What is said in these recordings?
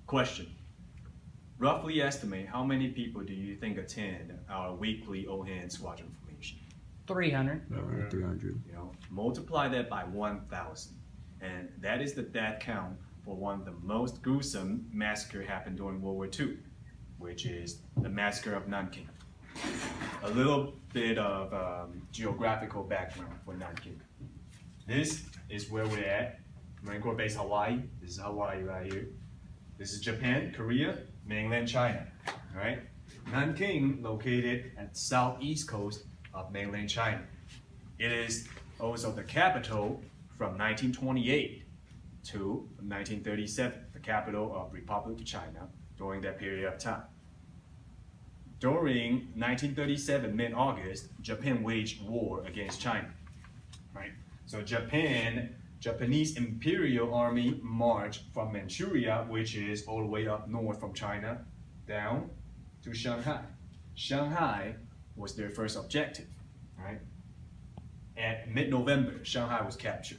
Question. Roughly estimate how many people do you think attend our weekly all-hands squadron formation? 300. 300. Multiply that by 1,000. And that is the death count for one of the most gruesome massacre happened during World War II, which is the massacre of Nanking. A little bit of geographical background for Nanking. This is where we're at, Marine Corps Base Hawaii. This is Hawaii right here. This is Japan, Korea, mainland China, all right? Nanking, located at the southeast coast of mainland China. It is also the capital from 1928 to 1937, the capital of Republic of China during that period of time. During 1937, mid-August, Japan waged war against China, right? So Japanese Imperial Army marched from Manchuria, which is all the way up north from China, down to Shanghai. Shanghai was their first objective, right? At mid-November, Shanghai was captured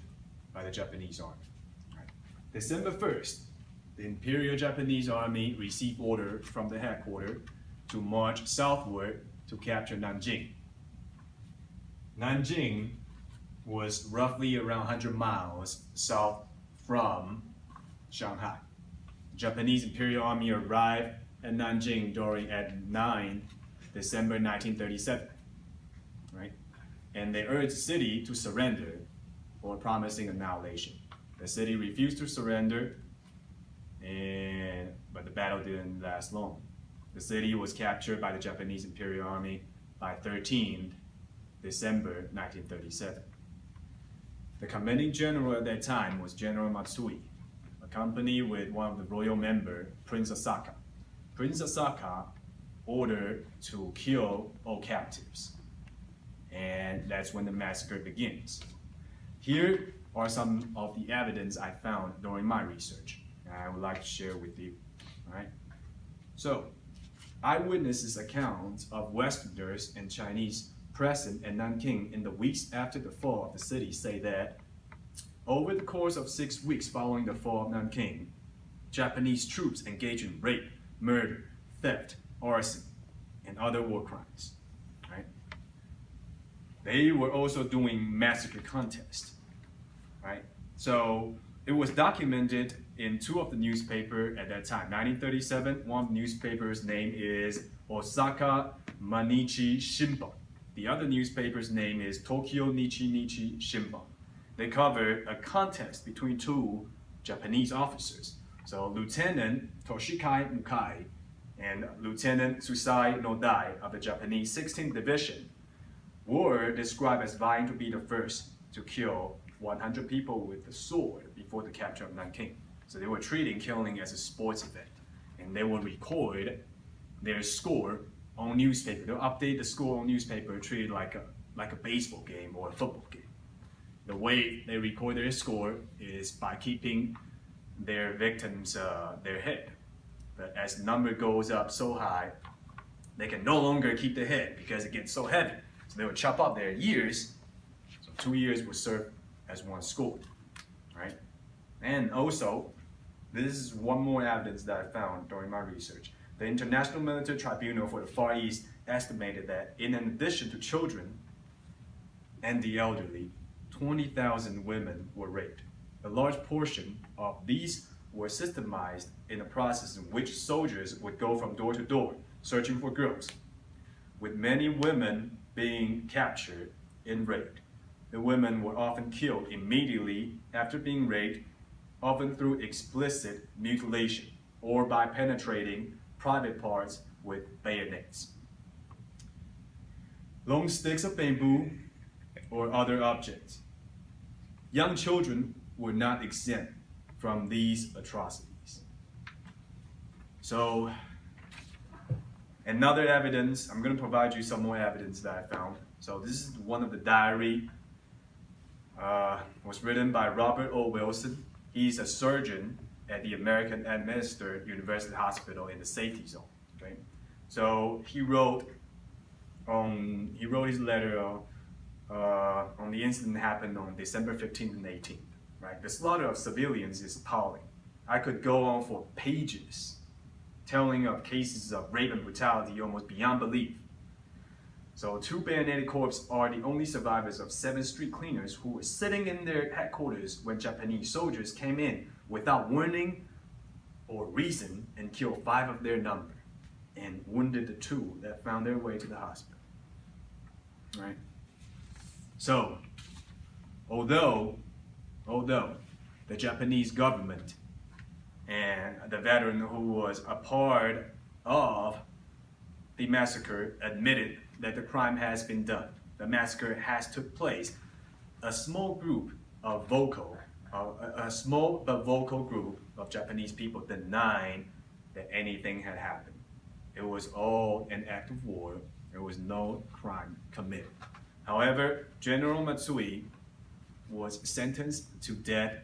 by the Japanese army. Right? December 1st, the Imperial Japanese Army received order from the headquarters to march southward to capture Nanjing. Nanjing was roughly around 100 miles south from Shanghai. Japanese Imperial Army arrived at Nanjing at 9 December 1937, right? And they urged the city to surrender or promising annihilation. The city refused to surrender, but the battle didn't last long. The city was captured by the Japanese Imperial Army by 13 December 1937. The commanding general at that time was General Matsui, accompanied with one of the royal members, Prince Asaka. Prince Asaka ordered to kill all captives. And that's when the massacre begins. Here are some of the evidence I found during my research, and I would like to share with you. All right? So, eyewitnesses' accounts of Westerners and Chinese present at Nanking in the weeks after the fall of the city say that over the course of 6 weeks following the fall of Nanking, Japanese troops engaged in rape, murder, theft, arson, and other war crimes. Right? They were also doing massacre contests. Right? So it was documented in two of the newspapers at that time. 1937, one of the newspapers' name is Osaka Mainichi Shimbun. The other newspaper's name is Tokyo Nichi Shimbun. They covered a contest between two Japanese officers. So Lieutenant Toshikai Mukai and Lieutenant Tsusai Nodai of the Japanese 16th Division were described as vying to be the first to kill 100 people with the sword before the capture of Nanking. So they were treating killing as a sports event, and they would record their score on newspaper. They'll update the score on newspaper, treat it like a baseball game or a football game. The way they record their score is by keeping their victims their head. But as the number goes up so high, they can no longer keep the head because it gets so heavy. So they would chop up their years. So 2 years would serve as one score, right? And also, this is one more evidence that I found during my research. The International Military Tribunal for the Far East estimated that in addition to children and the elderly, 20,000 women were raped. A large portion of these were systemized in a process in which soldiers would go from door to door searching for girls, with many women being captured and raped. The women were often killed immediately after being raped, often through explicit mutilation or by penetrating private parts with bayonets. Long sticks of bamboo or other objects. Young children were not exempt from these atrocities. So, another evidence, I'm going to provide you some more evidence that I found. So this is one of the diary, was written by Robert O. Wilson. He's a surgeon at the American Administered University Hospital in the safety zone. Okay? So he wrote his letter on the incident that happened on December 15th and 18th. Right? The slaughter of civilians is appalling. I could go on for pages, telling of cases of rape and brutality almost beyond belief. So 2 bayoneted corpses are the only survivors of 7 street cleaners who were sitting in their headquarters when Japanese soldiers came in without warning or reason and killed 5 of their number and wounded the 2 that found their way to the hospital. Right? So, although the Japanese government and the veteran who was a part of the massacre admitted that the crime has been done, the massacre has took place, a small but vocal group of Japanese people denied that anything had happened. It was all an act of war. There was no crime committed. However, General Matsui was sentenced to death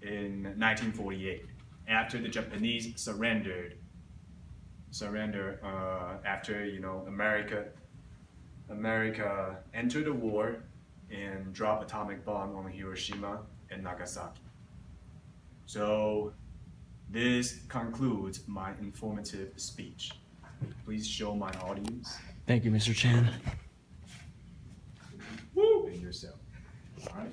in 1948 after the Japanese surrendered after America entered the war and dropped atomic bomb on Hiroshima and Nagasaki. So this concludes my informative speech. Please show my audience. Thank you, Mr. Chan. Woo! And yourself. All right.